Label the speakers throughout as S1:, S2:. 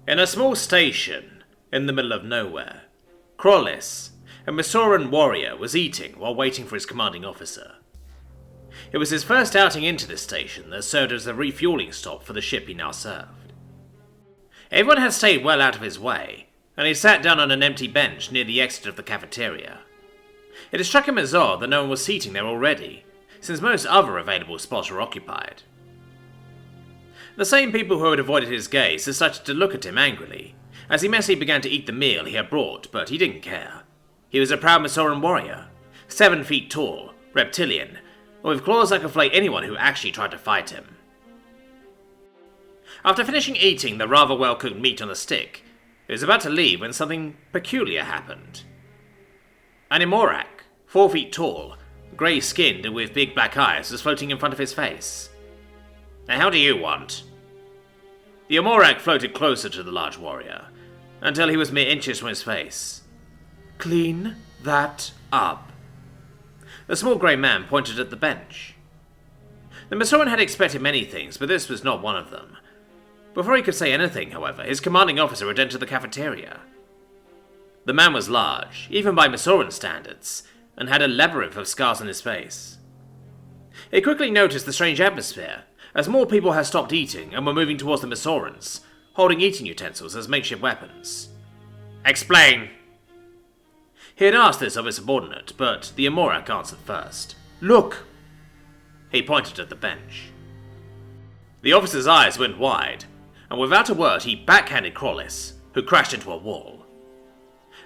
S1: In a small station in the middle of nowhere, Crawlis, a Masoran warrior, was eating while waiting for his commanding officer. It was his first outing into this station that served as a refueling stop for the ship he now served. Everyone had stayed well out of his way, and he sat down on an empty bench near the exit of the cafeteria. It had struck him as odd that no one was seating there already, since most other available spots were occupied. The same people who had avoided his gaze decided to look at him angrily, as he messily began to eat the meal he had brought, but he didn't care. He was a proud Masoran warrior, 7 feet tall, reptilian, and with claws that could flay anyone who actually tried to fight him. After finishing eating the rather well-cooked meat on a stick, he was about to leave when something peculiar happened. An Imorak, 4 feet tall, grey-skinned and with big black eyes, was floating in front of his face. "The hell do you want?" The Imorak floated closer to the large warrior, until he was mere inches from his face. "Clean that up." The small grey man pointed at the bench. The Masoran had expected many things, but this was not one of them. Before he could say anything, however, his commanding officer had entered the cafeteria. The man was large, even by Masoran standards, and had a labyrinth of scars on his face. He quickly noticed the strange atmosphere, as more people had stopped eating and were moving towards the Masorans, holding eating utensils as makeshift weapons. "Explain!" He had asked this of his subordinate, but the Imorak answered first. "Look!" He pointed at the bench. The officer's eyes went wide, and without a word he backhanded Crawlis, who crashed into a wall.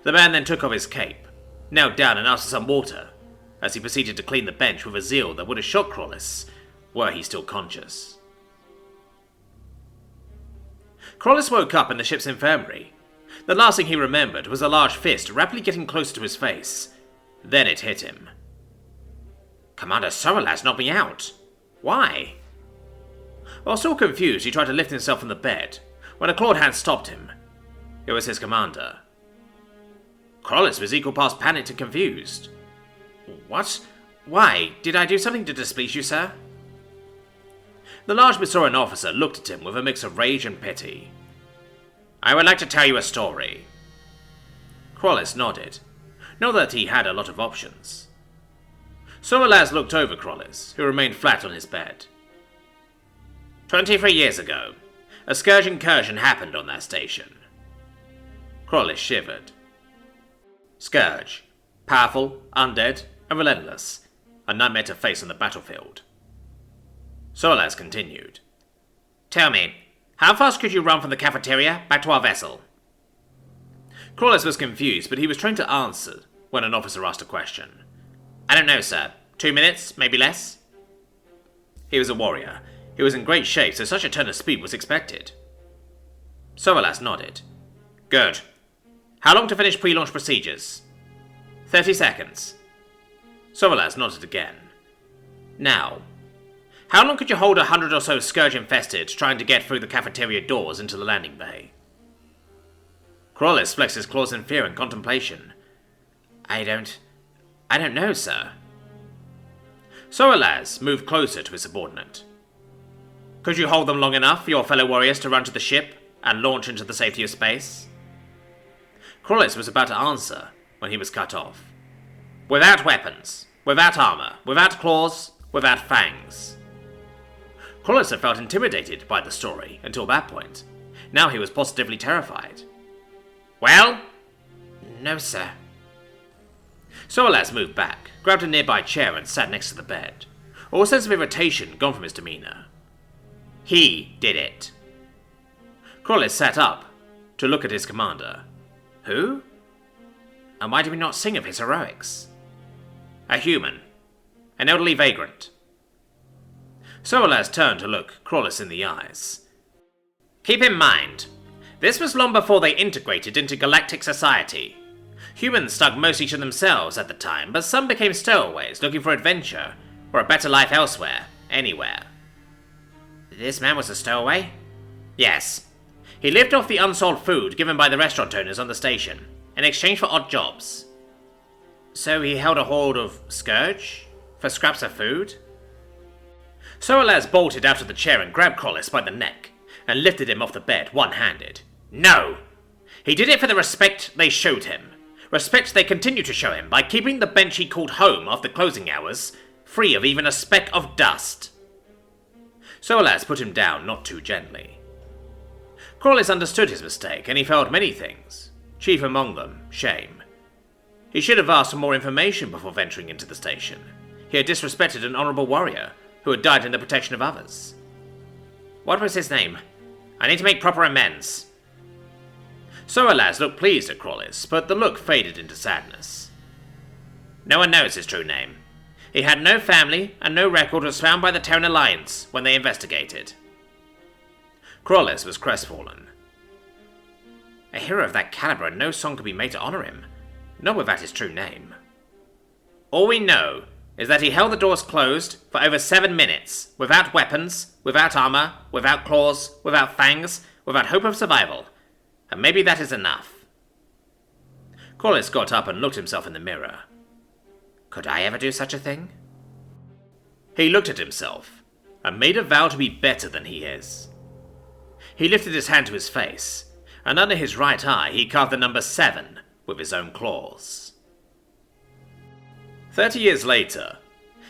S1: The man then took off his cape, knelt down and asked for some water, as he proceeded to clean the bench with a zeal that would have shocked Crawlis, were he still conscious. Crawlis woke up in the ship's infirmary. The last thing he remembered was a large fist rapidly getting closer to his face. Then it hit him. "Commander Sorrelaz knocked me out. Why?" While still confused, he tried to lift himself from the bed, when a clawed hand stopped him. It was his commander. Crawlis was equal parts panicked and confused. "What? Why? Did I do something to displease you, sir?" The large Masoran officer looked at him with a mix of rage and pity. "I would like to tell you a story." Crawlis nodded. Not that he had a lot of options. Sorrelaz looked over Crawlis, who remained flat on his bed. 23 years ago, a scourge incursion happened on that station. Crawlis shivered. Scourge. Powerful, undead, and relentless. A nightmare to face on the battlefield. Sorrelaz continued. "Tell me, how fast could you run from the cafeteria back to our vessel?" Crawlis was confused, but he was trying to answer when an officer asked a question. "I don't know, sir. 2 minutes, maybe less?" He was a warrior. He was in great shape, so such a turn of speed was expected. Sorrelaz nodded. "Good. How long to finish pre-launch procedures?" 30 seconds. Sorrelaz nodded again. "Now, how long could you hold 100 or so scourge-infested trying to get through the cafeteria doors into the landing bay?" Crawlis flexed his claws in fear and contemplation. I don't know, sir." Sorrelaz moved closer to his subordinate. "Could you hold them long enough for your fellow warriors to run to the ship and launch into the safety of space?" Crawlis was about to answer when he was cut off. "Without weapons, without armor, without claws, without fangs." Crawlis had felt intimidated by the story until that point. Now he was positively terrified. "Well?" "No, sir." Sorrelaz moved back, grabbed a nearby chair and sat next to the bed, all sense of irritation gone from his demeanor. "He did it." Crawlis sat up to look at his commander. "Who? And why do we not sing of his heroics?" "A human. An elderly vagrant." Sorrelaz turned to look Crawlis in the eyes. "Keep in mind, this was long before they integrated into galactic society. Humans stuck mostly to themselves at the time, but some became stowaways looking for adventure, or a better life elsewhere, anywhere." "This man was a stowaway?" "Yes. He lived off the unsold food given by the restaurant owners on the station, in exchange for odd jobs." "So he held a hoard of scourge? For scraps of food?" Sorrelaz bolted out of the chair and grabbed Crawlis by the neck, and lifted him off the bed one-handed. No! He did it for the respect they showed him. Respect they continue to show him by keeping the bench he called home after closing hours free of even a speck of dust. Crawlis put him down not too gently. Crawlis understood his mistake, and he felt many things, chief among them shame. He should have asked for more information before venturing into the station. He had disrespected an honourable warrior who had died in the protection of others. What was his name? I need to make proper amends. Crawlis looked pleased at Crawlis, but the look faded into sadness. No one knows his true name. He had no family, and no record was found by the Terran Alliance when they investigated. Crawlis was crestfallen. A hero of that caliber, and no song could be made to honour him, not without his true name. All we know is that he held the doors closed for over 7 minutes, without weapons, without armour, without claws, without fangs, without hope of survival, and maybe that is enough. Crawlis got up and looked himself in the mirror. Could I ever do such a thing? He looked at himself, and made a vow to be better than he is. He lifted his hand to his face, and under his right eye he carved the number 7 with his own claws. 30 years later,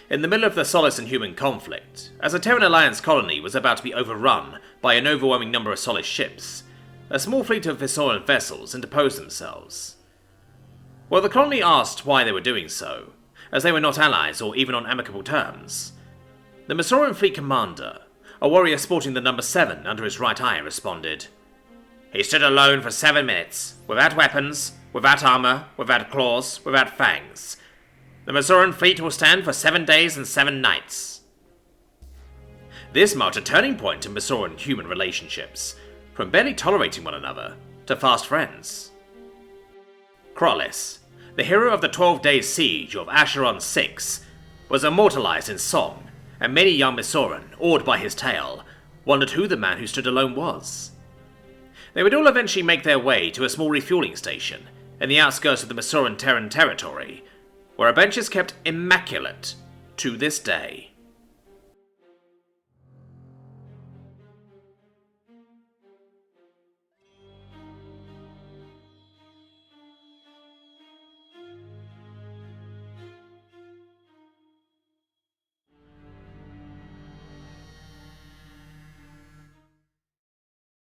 S1: in the middle of the Crawlis and human conflict, as a Terran Alliance colony was about to be overrun by an overwhelming number of Crawlis ships, a small fleet of Visoran vessels interposed themselves. While the colony asked why they were doing so, as they were not allies or even on amicable terms, the Visoran fleet commander, a warrior sporting the number 7 under his right eye, responded, He stood alone for 7 minutes, without weapons, without armour, without claws, without fangs. The Visoran fleet will stand for 7 days and 7 nights. This marked a turning point in Visoran-human relationships, from barely tolerating one another to fast friends. Crawlis, the hero of the 12-day siege of Acheron 6, was immortalized in song, and many young Visoran, awed by his tale, wondered who the man who stood alone was. They would all eventually make their way to a small refueling station in the outskirts of the Visoran Terran territory, where a bench is kept immaculate to this day.